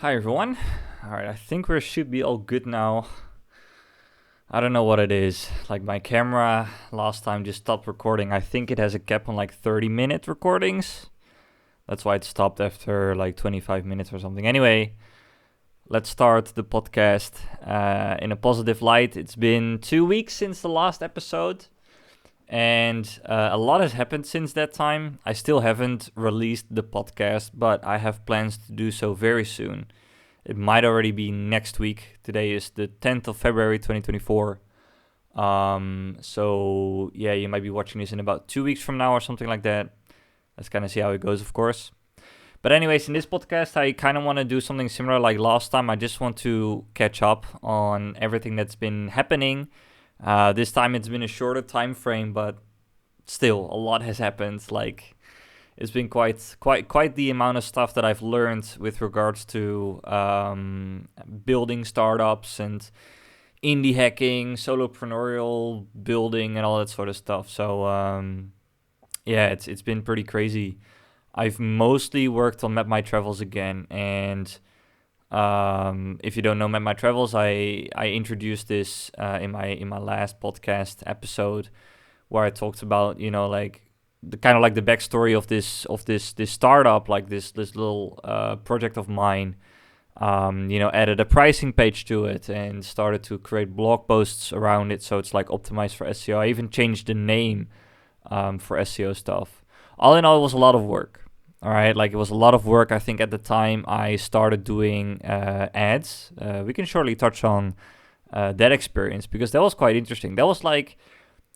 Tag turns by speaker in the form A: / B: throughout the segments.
A: Hi everyone. Alright, I think we should be all good now. I don't know what it is. Like my camera last time just stopped recording. I think it has a cap on like 30-minute recordings. That's why it stopped after like 25 minutes or something. Anyway, let's start the podcast in a positive light. It's been 2 weeks since the last episode. And a lot has happened since that time. I still haven't released the podcast, but I have plans to do so very soon. It might already be next week. Today is the 10th of February 2024. So yeah, you might be watching this in about 2 weeks from now or something like that. Let's kind of see how it goes, of course. But anyways, in this podcast, I kind of want to do something similar like last time. I just want to catch up on everything that's been happening. This time it's been a shorter time frame, but still a lot has happened. Like it's been quite the amount of stuff that I've learned with regards to building startups and indie hacking, solopreneurial building, and all that sort of stuff. So yeah, it's been pretty crazy. I've mostly worked on Map My Travels again, and if you don't know Map My Travels, I introduced this in my last podcast episode where I talked about like the kind of like the backstory of this startup, like this little project of mine. Added a pricing page to it and started to create blog posts around it, so it's like optimized for SEO. I even changed the name for SEO stuff. All in all, it was a lot of work. All right, like it was a lot of work. I think at the time I started doing ads. We can shortly touch on that experience because that was quite interesting. That was like,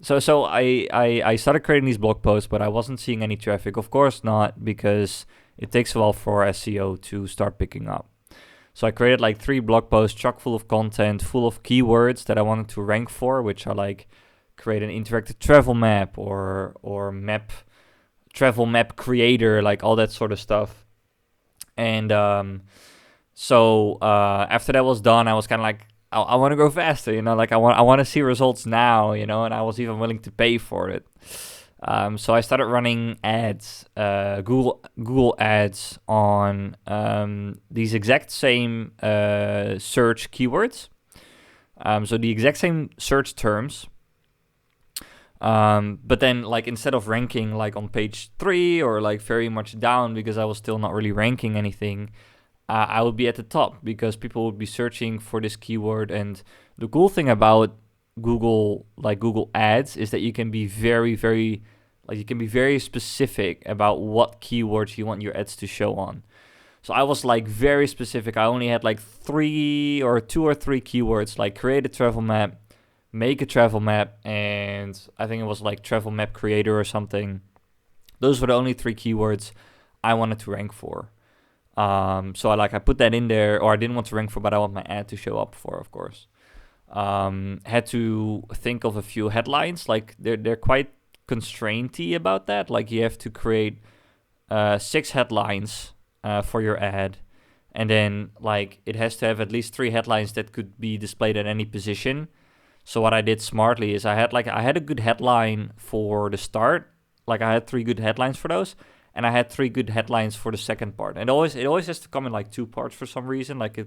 A: so I started creating these blog posts, but I wasn't seeing any traffic. Of course not, because it takes a while for SEO to start picking up. So I created like 3 blog posts chock full of content, full of keywords that I wanted to rank for, which are like create an interactive travel map or travel map creator, like all that sort of stuff. And so after that was done, I was kind of like, I want to go faster, like I want to see results now, and I was even willing to pay for it. So I started running ads, Google ads on these exact same search keywords. So the exact same search terms. But then, like, instead of ranking like on page 3 or like very much down because I was still not really ranking anything, I would be at the top because people would be searching for this keyword. And the cool thing about Google Ads is that you can be very specific about what keywords you want your ads to show on. So I was like very specific. I only had like 2 or 3 keywords, like create a travel map, make a travel map, and I think it was like travel map creator or something. Those were the only 3 keywords I wanted to rank for. So I put that in there, or I didn't want to rank for, but I want my ad to show up for, of course. Had to think of a few headlines. Like they're quite constrainty about that. Like you have to create 6 headlines for your ad, and then like it has to have at least 3 headlines that could be displayed at any position. So what I did smartly is I had a good headline for the start. Like I had 3 good headlines for those, and I had 3 good headlines for the second part. And it always has to come in like 2 parts for some reason. Like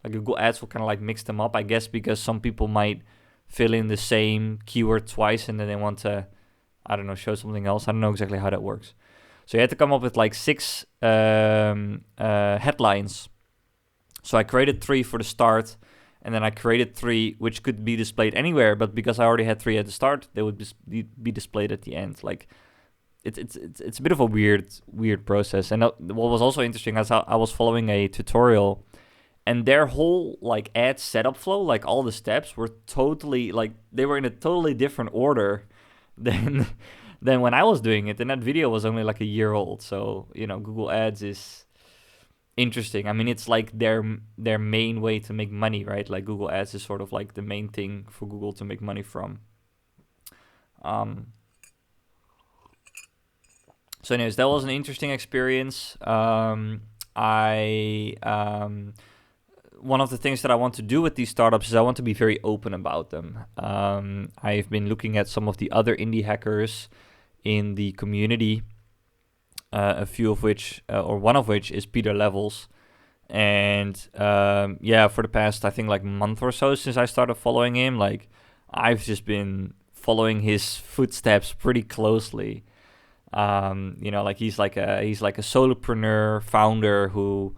A: Google Ads will kind of like mix them up, I guess, because some people might fill in the same keyword twice and then they want to, I don't know, show something else. I don't know exactly how that works. So you had to come up with like 6 headlines. So I created 3 for the start. And then I created 3 which could be displayed anywhere, but because I already had 3 at the start, they would be displayed at the end. Like it's a bit of a weird process. And what was also interesting is I was following a tutorial, and their whole like ad setup flow, like all the steps were totally like they were in a totally different order than than when I was doing it. And that video was only like a year old. So Google Ads is interesting. I mean, it's like their main way to make money, right? Like Google Ads is sort of like the main thing for Google to make money from. So anyways, that was an interesting experience. One of the things that I want to do with these startups is I want to be very open about them. I've been looking at some of the other indie hackers in the community, a few of which, or one of which is Peter Levels. And yeah, for the past I think like month or so since I started following him, like I've just been following his footsteps pretty closely. Like he's like a solopreneur founder who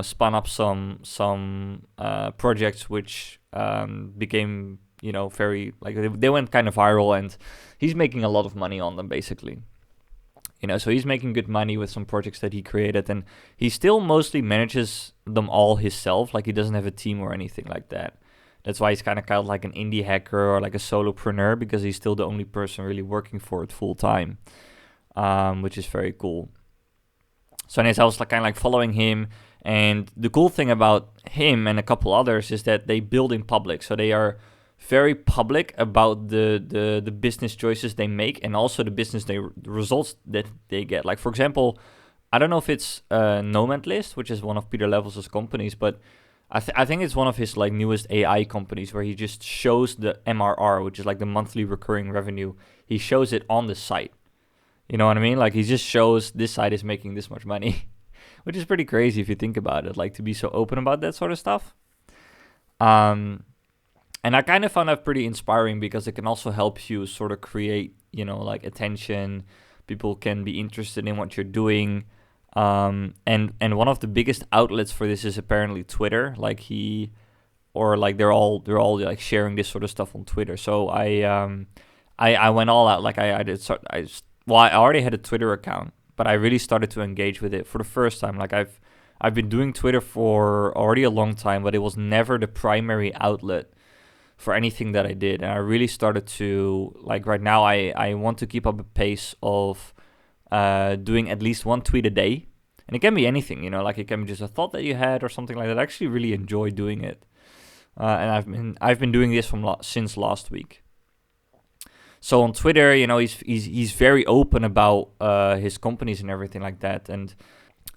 A: spun up some projects which became very like they went kind of viral, and he's making a lot of money on them basically. So he's making good money with some projects that he created, and he still mostly manages them all himself. Like he doesn't have a team or anything like that. That's why he's kind of called like an indie hacker or like a solopreneur, because he's still the only person really working for it full time, which is very cool. So anyways, I was like kind of like following him, and the cool thing about him and a couple others is that they build in public. So they are very public about the business choices they make, and also the results that they get. Like for example, I don't know if it's Nomad List, which is one of Peter Levels' companies, but I think it's one of his like newest AI companies where he just shows the MRR, which is like the monthly recurring revenue. He shows it on the site. You know what I mean? Like he just shows this site is making this much money, which is pretty crazy if you think about it. Like to be so open about that sort of stuff. And I kind of found that pretty inspiring because it can also help you sort of create, like attention. People can be interested in what you're doing. And one of the biggest outlets for this is apparently Twitter. Like they're all like sharing this sort of stuff on Twitter. So I went all out. Like I already had a Twitter account, but I really started to engage with it for the first time. Like I've been doing Twitter for already a long time, but it was never the primary outlet for anything that I did. And I really started to, like right now, I want to keep up a pace of doing at least one tweet a day. And it can be anything, like it can be just a thought that you had or something like that. I actually really enjoy doing it. And I've been doing this since last week. So on Twitter, he's very open about his companies and everything like that. And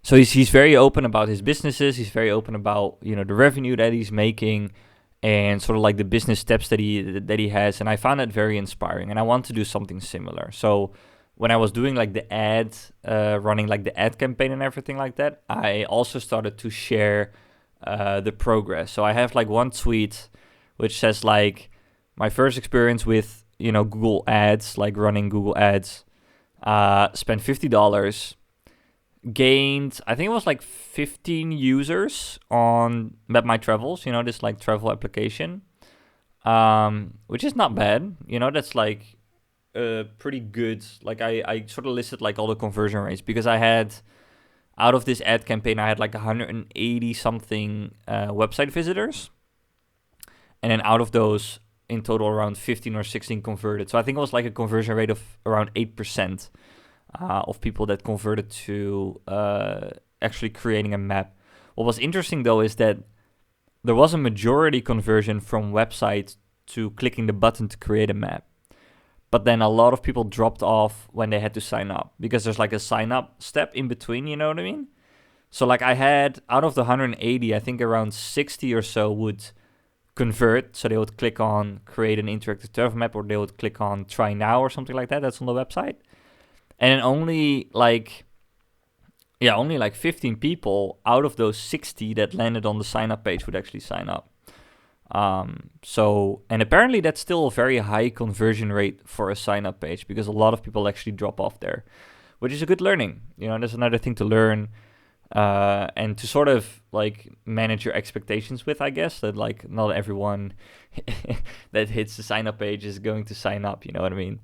A: so he's very open about his businesses. He's very open about, the revenue that he's making, and sort of like the business steps that he has. And I found that very inspiring, and I want to do something similar. So when I was doing like the running like the ad campaign and everything like that, I also started to share the progress. So I have like one tweet which says like my first experience with, Google Ads, like running Google Ads, spent $50, gained, I think it was like 15 users on Map My Travels, this like travel application, which is not bad. That's like pretty good. Like I sort of listed like all the conversion rates, because I had, out of this ad campaign, I had like 180 something website visitors. And then out of those, in total, around 15 or 16 converted. So I think it was like a conversion rate of around 8%. Of people that converted to actually creating a map. What was interesting though is that there was a majority conversion from website to clicking the button to create a map. But then a lot of people dropped off when they had to sign up, because there's like a sign up step in between, you know what I mean? So like I had, out of the 180, I think around 60 or so would convert. So they would click on create an interactive travel map, or they would click on try now or something like that. That's on the website. And then only like 15 people out of those 60 that landed on the sign up page would actually sign up. And apparently that's still a very high conversion rate for a sign up page, because a lot of people actually drop off there, which is a good learning. There's another thing to learn, and to sort of like manage your expectations with, I guess, that like not everyone that hits the sign up page is going to sign up, you know what I mean?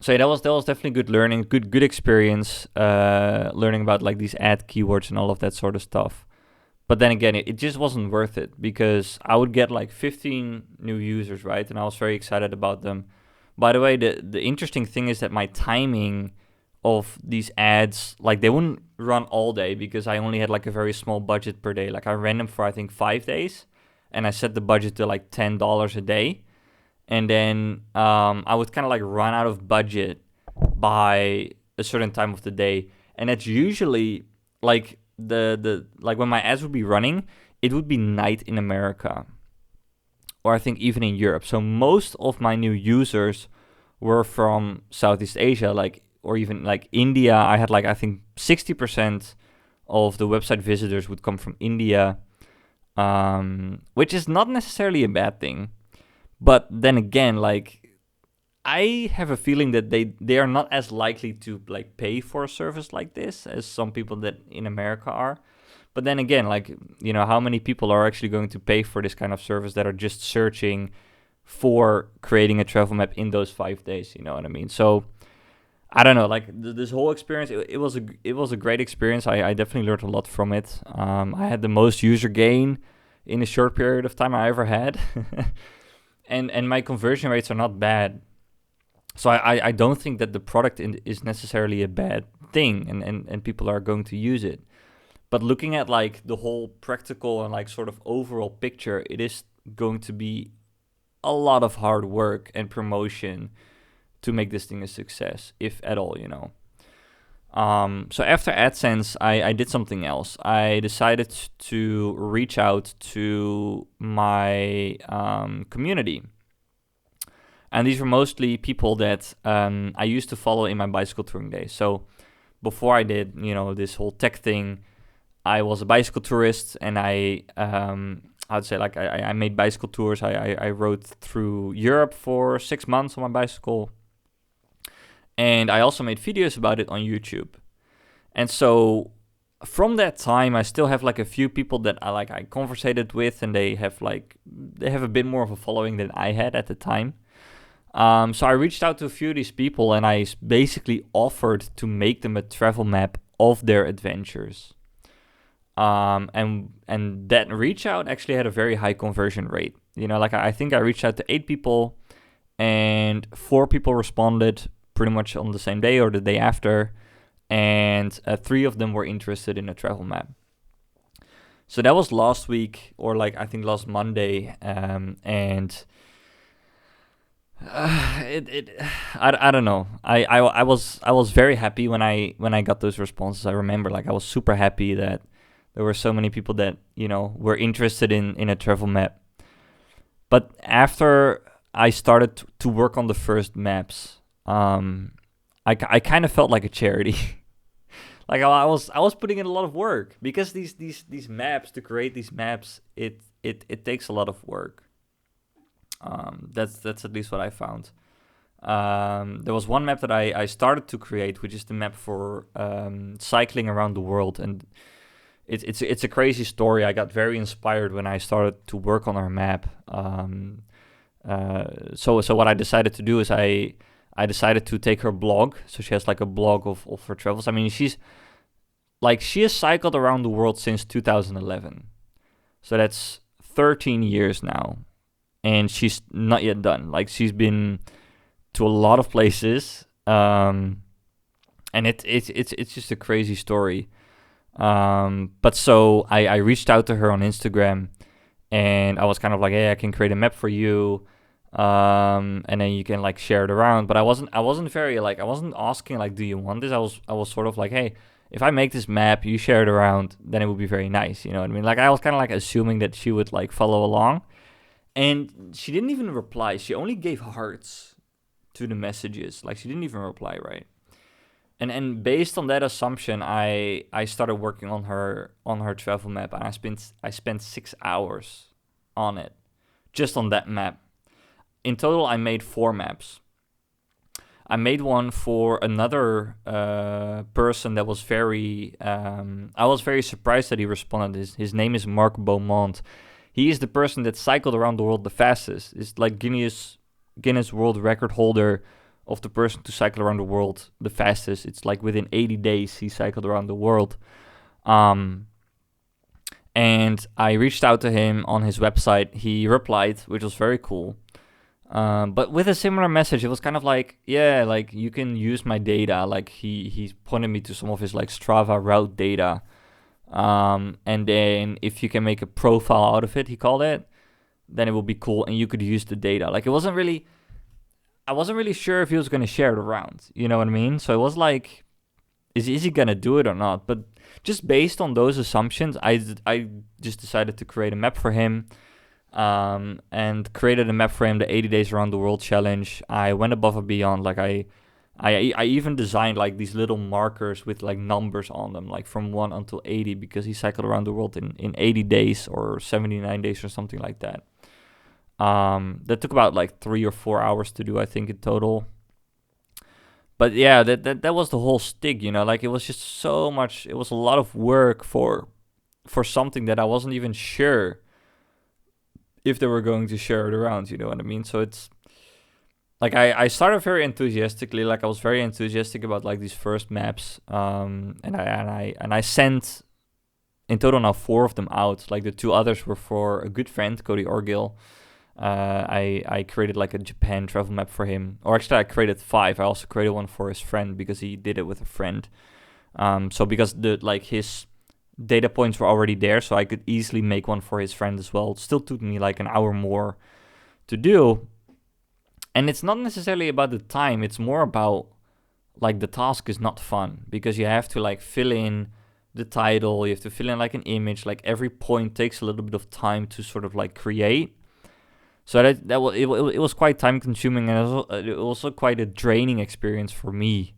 A: So yeah, that was definitely good learning, good experience, learning about like these ad keywords and all of that sort of stuff. But then again, it just wasn't worth it, because I would get like 15 new users, right? And I was very excited about them. By the way, the interesting thing is that my timing of these ads, like they wouldn't run all day, because I only had like a very small budget per day. Like I ran them for I think 5 days, and I set the budget to like $10 a day. And then I would kind of like run out of budget by a certain time of the day. And that's usually like the like when my ads would be running, it would be night in America, or I think even in Europe. So most of my new users were from Southeast Asia, like, or even like India. I had like, I think 60% of the website visitors would come from India, which is not necessarily a bad thing. But then again, like, I have a feeling that they are not as likely to like pay for a service like this as some people that in America are. But then again, like, how many people are actually going to pay for this kind of service that are just searching for creating a travel map in those 5 days? You know what I mean? So I don't know, like this whole experience, it was a great experience. I definitely learned a lot from it. I had the most user gain in a short period of time I ever had, and my conversion rates are not bad. So I don't think that the product is necessarily a bad thing, and people are going to use it. But looking at like the whole practical and like sort of overall picture, it is going to be a lot of hard work and promotion to make this thing a success, if at all, So after AdSense, I did something else. I decided to reach out to my community. And these were mostly people that I used to follow in my bicycle touring days. So before I did, this whole tech thing, I was a bicycle tourist, and I made bicycle tours. I rode through Europe for 6 months on my bicycle. And I also made videos about it on YouTube. And so from that time, I still have like a few people that I conversated with, and they have a bit more of a following than I had at the time. So I reached out to a few of these people, and I basically offered to make them a travel map of their adventures. And that reach out actually had a very high conversion rate. I think I reached out to 8 people, and 4 people responded pretty much on the same day or the day after, and 3 of them were interested in a travel map. So that was last week, or I think last Monday, and I don't know. I was very happy when I got those responses. I remember I was super happy that there were so many people that were interested in a travel map. But after I started to work on the first maps, I kind of felt like a charity. I was putting in a lot of work, because these maps, to create these maps, it takes a lot of work. That's at least what I found. There was one map that I started to create, which is the map for cycling around the world, and it's a crazy story. I got very inspired when I started to work on our map. So what I decided to do is I decided to take her blog. So she has a blog of her travels. I mean, she has cycled around the world since 2011. So that's 13 years now. And she's not yet done. She's been to a lot of places. And it's just a crazy story. But so I reached out to her on Instagram, and I was kind of like, hey, I can create a map for you. And then you can share it around. But I wasn't very I wasn't asking do you want this? I was sort of like, hey, if I make this map, you share it around, then it would be very nice. You know what I mean? I was kind of assuming that she would follow along. And she didn't even reply. She only gave hearts to the messages. She didn't even reply, right? And based on that assumption, I started working on her travel map, and I spent 6 hours on it, just on that map. In total, I made 4 maps. I made one for another person that was very... I was very surprised that he responded. His name is Mark Beaumont. He is the person that cycled around the world the fastest. It's Guinness World Record holder of the person to cycle around the world the fastest. It's within 80 days he cycled around the world. And I reached out to him on his website. He replied, which was very cool. But with a similar message, it was kind of you can use my data. He pointed me to some of his Strava route data. And then if you can make a profile out of it, he called it, then it will be cool, and you could use the data. I wasn't really sure if he was going to share it around, you know what I mean? So it was is he going to do it or not? But just based on those assumptions, I just decided to create a map for him, and created a map for him, the 80 Days Around the World Challenge. I went above and beyond. I even designed like these little markers with like numbers on them, like from 1 until 80, because he cycled around the world in 80 days or 79 days or something like that. That took about like 3 or 4 hours to do, I think, in total. But yeah, that was the whole stick, like it was just so much. It was a lot of work for something that I wasn't even sure if they were going to share it around. You know what I mean? So it's like I started very enthusiastically. Like I was very enthusiastic about like these first maps. And I sent in total now 4 of them out. Like the 2 others were for a good friend, Cody Orgill. I created like a Japan travel map for him. Or actually, I created 5. I also created one for his friend because he did it with a friend. So because his data points were already there, so I could easily make one for his friend as well. It still took me like an hour more to do. And it's not necessarily about the time. It's more about like the task is not fun because you have to like fill in the title. You have to fill in like an image. Like every point takes a little bit of time to sort of like create. So it was quite time consuming, and it was also quite a draining experience for me.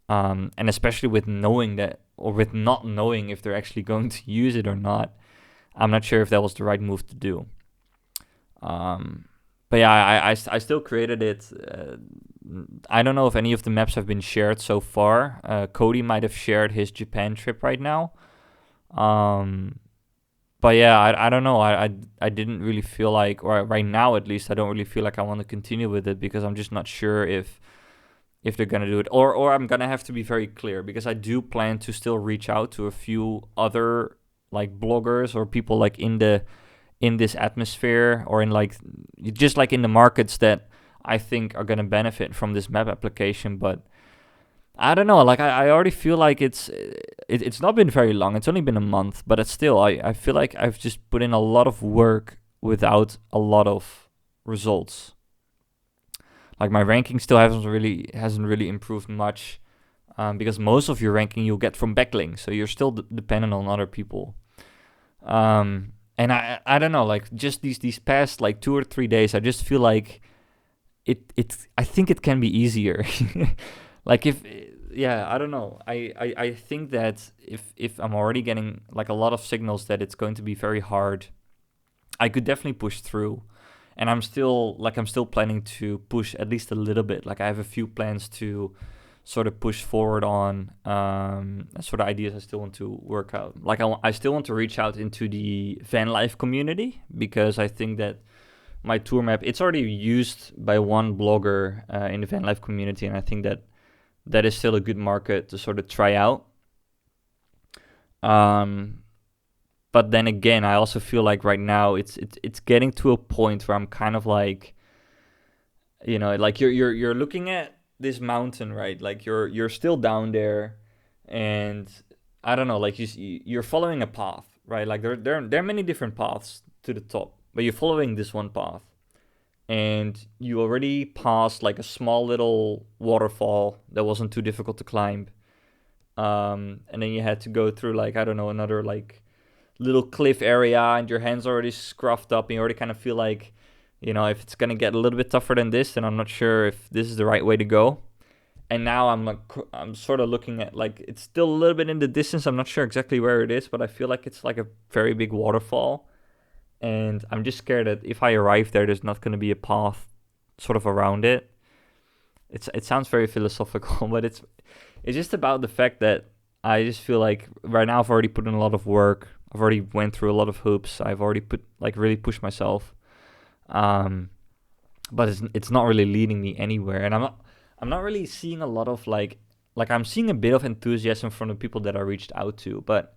A: And especially with knowing that, or with not knowing if they're actually going to use it or not. I'm not sure if that was the right move to do. But yeah, I still created it. I don't know if any of the maps have been shared so far. Cody might have shared his Japan trip right now. But yeah, I don't know. I didn't really feel like, or right now at least, I don't really feel like I want to continue with it because I'm just not sure if they're gonna do it, or I'm gonna have to be very clear because I do plan to still reach out to a few other like bloggers or people like in this atmosphere or in like just like in the markets that I think are gonna benefit from this map application. But I don't know, like I already feel like it's not been very long. It's only been a month, but it's still I feel like I've just put in a lot of work without a lot of results. Like my ranking still hasn't really improved much, because most of your ranking you'll get from backlinks, so you're still dependent on other people. And I don't know, like just these past like 2 or 3 days, I just feel like I think it can be easier. Like I don't know. I think that if I'm already getting like a lot of signals that it's going to be very hard, I could definitely push through. And I'm still planning to push at least a little bit. Like I have a few plans to sort of push forward on, sort of ideas I still want to work out. Like I still want to reach out into the van life community because I think that my tour map, it's already used by one blogger in the van life community, and I think that is still a good market to sort of try out. But then again, I also feel like right now it's getting to a point where I'm kind of like, like you're looking at this mountain, right? Like you're still down there, and I don't know, like you're following a path, right? Like there are many different paths to the top, but you're following this one path, and you already passed like a small little waterfall that wasn't too difficult to climb, and then you had to go through like, I don't know, another like little cliff area, and your hands already scruffed up, and you already kind of feel like, if it's gonna get a little bit tougher than this, then I'm not sure if this is the right way to go. And now I'm sort of looking at like, it's still a little bit in the distance. I'm not sure exactly where it is, but I feel like it's like a very big waterfall, and I'm just scared that if I arrive there, there's not gonna be a path sort of around it. It sounds very philosophical, but it's just about the fact that I just feel like right now I've already put in a lot of work. I've already went through a lot of hoops. I've already really pushed myself. But it's not really leading me anywhere. And I'm not really seeing a lot of like I'm seeing a bit of enthusiasm from the people that I reached out to, but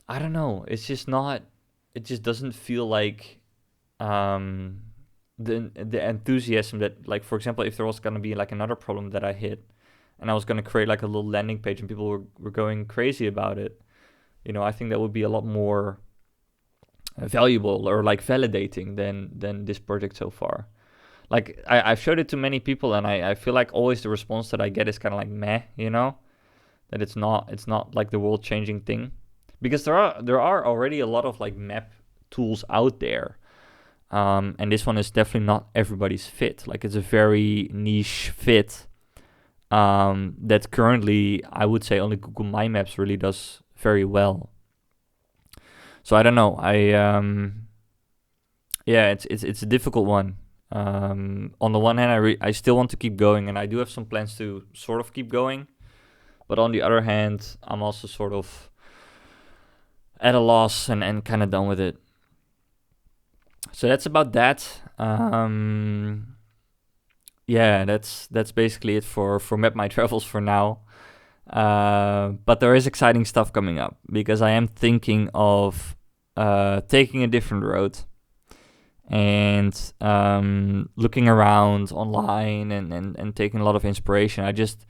A: I don't know. It's just not, it just doesn't feel like the enthusiasm that, like, for example, if there was going to be like another problem that I hit and I was going to create like a little landing page and people were going crazy about it, I think that would be a lot more valuable or like validating than this project so far. Like I've showed it to many people, and I feel like always the response that I get is kind of like meh, that it's not like the world changing thing, because there are already a lot of like map tools out there, and this one is definitely not everybody's fit. Like it's a very niche fit, that currently I would say only Google My Maps really does very well. So I don't know. It's a difficult one. On the one hand, I still want to keep going, and I do have some plans to sort of keep going. But on the other hand, I'm also sort of at a loss and kind of done with it. So that's about that. That's basically it for Map My Travels for now. But there is exciting stuff coming up because I am thinking of taking a different road and looking around online and taking a lot of inspiration. I just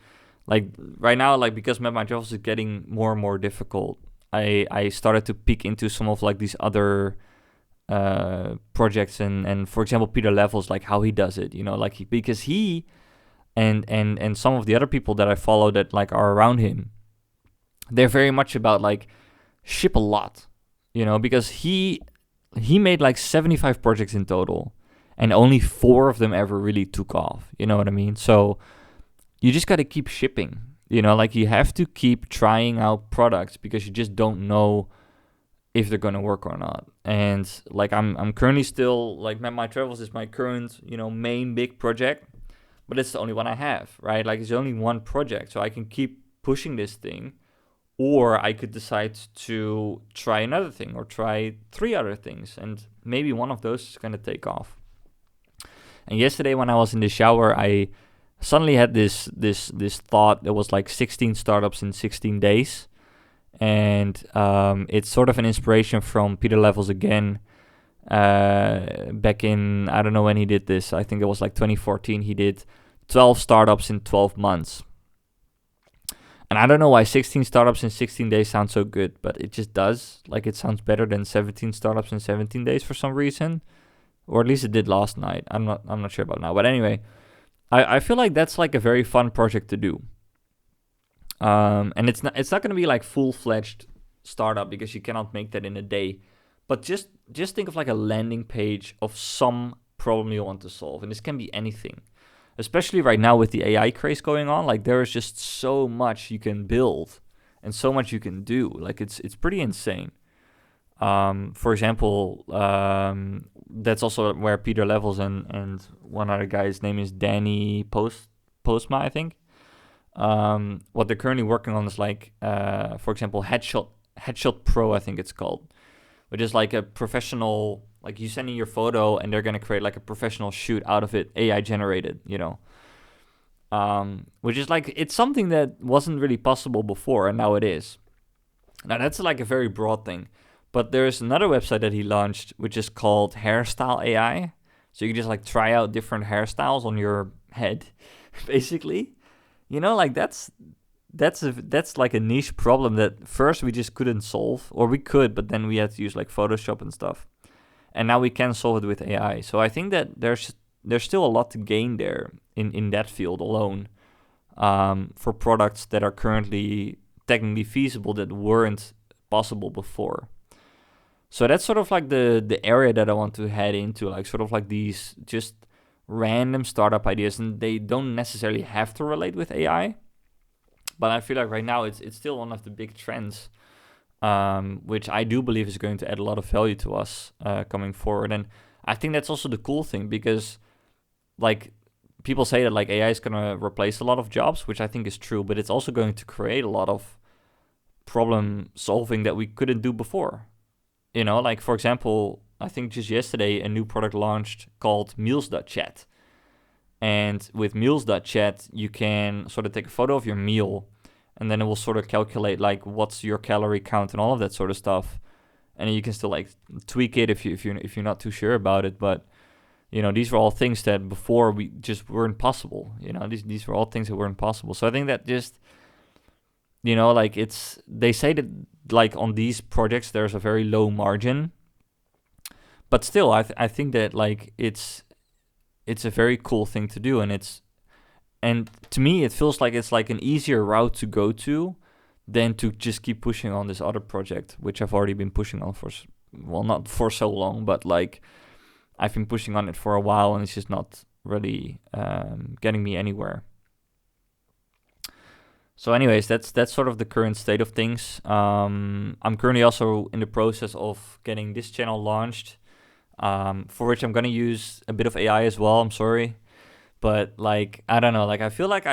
A: like right now, like because Map My Travels is getting more and more difficult. I started to peek into some of like these other projects and for example Peter Levels, like how he does it, like because he and some of the other people that I follow that like are around him, they're very much about like ship a lot, because he made like 75 projects in total and only 4 of them ever really took off, you know what I mean? So you just got to keep shipping, like you have to keep trying out products because you just don't know if they're going to work or not. And like I'm currently still like Map My Travels is my current, main big project, but it's the only one I have, right? Like it's only one project, so I can keep pushing this thing, or I could decide to try another thing or try 3 other things, and maybe one of those is going to take off. And yesterday when I was in the shower, I suddenly had this thought that was like 16 startups in 16 days. And it's sort of an inspiration from Peter Levels again. Back in, I don't know when he did this. I think it was like 2014. He did 12 startups in 12 months. And I don't know why 16 startups in 16 days sounds so good, but it just does. Like it sounds better than 17 startups in 17 days for some reason. Or at least it did last night. I'm not sure about now. But anyway, I feel like that's like a very fun project to do. And it's not going to be like full-fledged startup because you cannot make that in a day. But just think of like a landing page of some problem you want to solve. And this can be anything. Especially right now with the AI craze going on, like there is just so much you can build and so much you can do. Like it's pretty insane. For example, that's also where Peter Levels and one other guy's name is Danny Postma, I think. What they're currently working on is like, for example, Headshot Pro, I think it's called, which is like a professional, like you send in your photo and they're going to create like a professional shoot out of it, AI generated, which is like, it's something that wasn't really possible before and now it is. Now that's like a very broad thing, but there's another website that he launched, which is called Hairstyle AI. So you can just like try out different hairstyles on your head, basically. Like that's like a niche problem that first we just couldn't solve, or we could, but then we had to use like Photoshop and stuff. And now we can solve it with AI. So I think that there's still a lot to gain there in that field alone, for products that are currently technically feasible that weren't possible before. So that's sort of like the area that I want to head into, like sort of like these just random startup ideas, and they don't necessarily have to relate with AI, but I feel like right now it's still one of the big trends, which I do believe is going to add a lot of value to us coming forward. And I think that's also the cool thing, because like people say that like AI is going to replace a lot of jobs, which I think is true, but it's also going to create a lot of problem solving that we couldn't do before. Like for example, I think just yesterday a new product launched called Meals.chat. And with Meals.chat, you can sort of take a photo of your meal, and then it will sort of calculate like what's your calorie count and all of that sort of stuff. And you can still like tweak it if you're not too sure about it. But these were all things that before we just weren't possible. These were all things that weren't possible. So I think that just like they say that like on these projects there's a very low margin. But still, I think that like it's a very cool thing to do, and to me it feels like it's like an easier route to go to than to just keep pushing on this other project, which I've already been pushing on for, well, not for so long, but like I've been pushing on it for a while, and it's just not really getting me anywhere. So, anyways, that's sort of the current state of things. I'm currently also in the process of getting this channel launched, for which I'm gonna use a bit of AI as well. I'm sorry, but like I don't know, like I feel like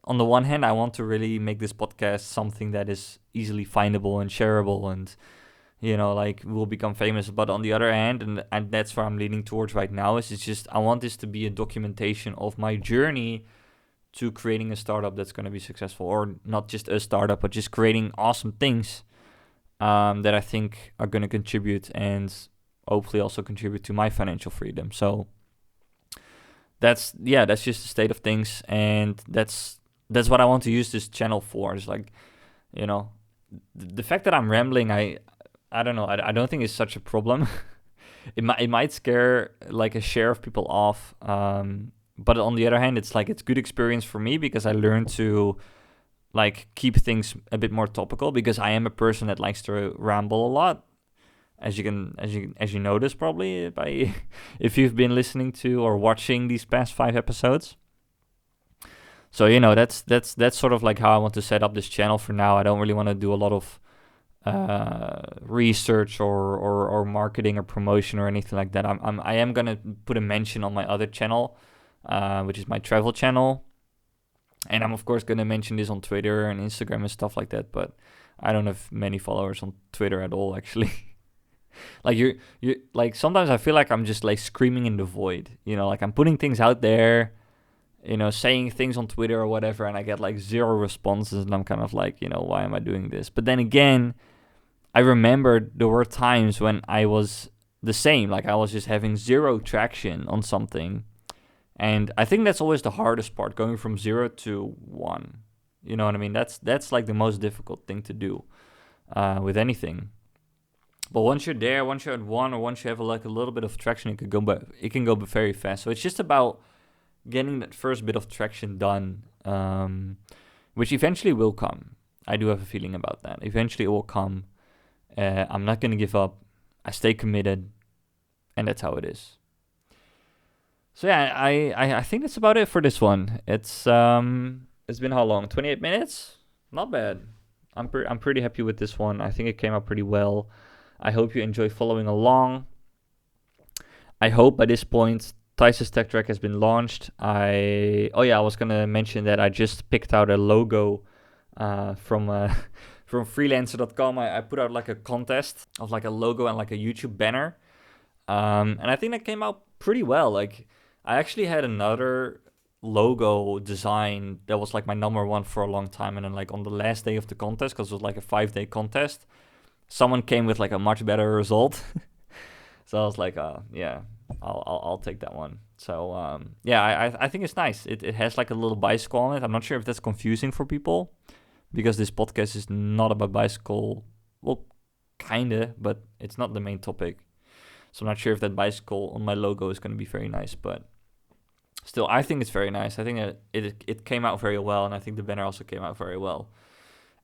A: on the one hand, I want to really make this podcast something that is easily findable and shareable, and like will become famous. But on the other hand, and that's where I'm leaning towards right now, is it's just I want this to be a documentation of my journey to creating a startup that's going to be successful, or not just a startup, but just creating awesome things that I think are going to contribute and hopefully also contribute to my financial freedom. So that's just the state of things, and that's what I want to use this channel for. It's like, the fact that I'm rambling, I don't know, I don't think it's such a problem. It might scare like a share of people off. But on the other hand, it's like it's good experience for me because I learned to like keep things a bit more topical, because I am a person that likes to ramble a lot, as you notice probably by if you've been listening to or watching these past 5 episodes. So that's sort of like how I want to set up this channel for now. I don't really want to do a lot of research or marketing or promotion or anything like that. I am gonna put a mention on my other channel, which is my travel channel, and I'm of course gonna mention this on Twitter and Instagram and stuff like that. But I don't have many followers on Twitter at all, actually. Like you like sometimes I feel like I'm just like screaming in the void. Like I'm putting things out there, saying things on Twitter or whatever, and I get like 0 responses, and I'm kind of like, why am I doing this? But then again, I remember there were times when I was the same, like I was just having 0 traction on something. And I think that's always the hardest part, going from 0 to 1. You know what I mean? That's like the most difficult thing to do with anything. But once you're there, once you're at 1, or once you have like a little bit of traction, it can go very fast. So it's just about getting that first bit of traction done, which eventually will come. I do have a feeling about that. Eventually it will come. I'm not going to give up. I stay committed, and that's how it is. So yeah, I think that's about it for this one. It's been how long? 28 minutes? Not bad. I'm pretty happy with this one. I think it came out pretty well. I hope you enjoy following along. I hope by this point Tice's Tech Track has been launched. I was gonna mention that I just picked out a logo from freelancer.com. I put out like a contest of like a logo and like a YouTube banner, and I think that came out pretty well. Like I actually had another logo design that was like my number one for a long time, and then like on the last day of the contest, because it was like a 5-day contest, someone came with like a much better result. So I was like, yeah, I'll take that one. So I think it's nice. It has like a little bicycle on it. I'm not sure if that's confusing for people, because this podcast is not about bicycle. Well, kinda, but it's not the main topic. So I'm not sure if that bicycle on my logo is going to be very nice, but still, I think it's very nice. I think it came out very well, and I think the banner also came out very well.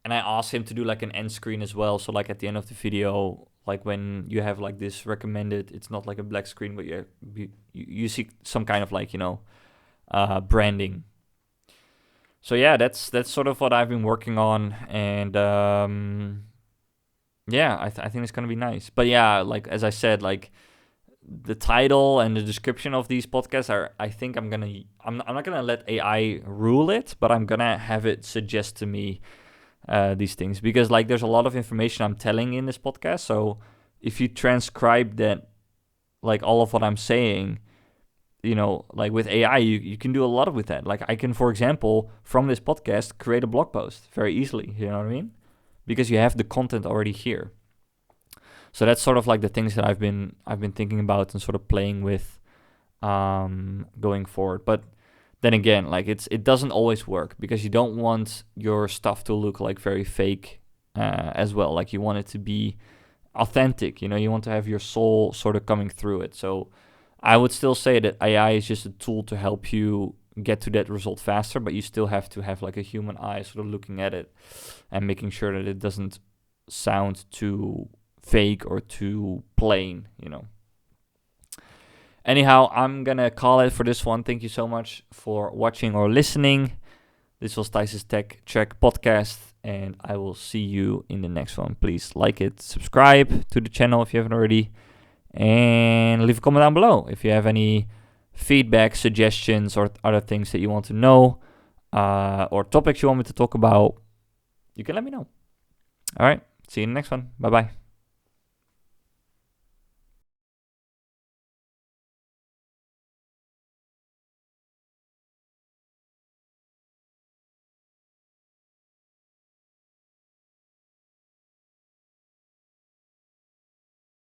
A: And I asked him to do like an end screen as well. So like at the end of the video, like when you have like this recommended, it's not like a black screen, but you see some kind of like, branding. So yeah, that's sort of what I've been working on. And I think it's going to be nice. But yeah, like as I said, like the title and the description of these podcasts I'm not going to let AI rule it, but I'm going to have it suggest to me these things, because like there's a lot of information I'm telling in this podcast. So if you transcribe that, like all of what I'm saying, like with AI, you can do a lot with that. Like I can, for example, from this podcast, create a blog post very easily. You know what I mean? Because you have the content already here. So that's sort of like the things that I've been thinking about and sort of playing with going forward. But then again, like it doesn't always work, because you don't want your stuff to look like very fake as well. Like you want it to be authentic, you want to have your soul sort of coming through it. So I would still say that AI is just a tool to help you get to that result faster, but you still have to have like a human eye sort of looking at it and making sure that it doesn't sound too fake or too plain, Anyhow, I'm gonna call it for this one. Thank you so much for watching or listening. This was Tice's Tech Track podcast, and I will see you in the next one. Please like it, subscribe to the channel if you haven't already, and leave a comment down below if you have any feedback, suggestions, or other things that you want to know, or topics you want me to talk about. You can let me know. All right, see you in the next one. Bye bye.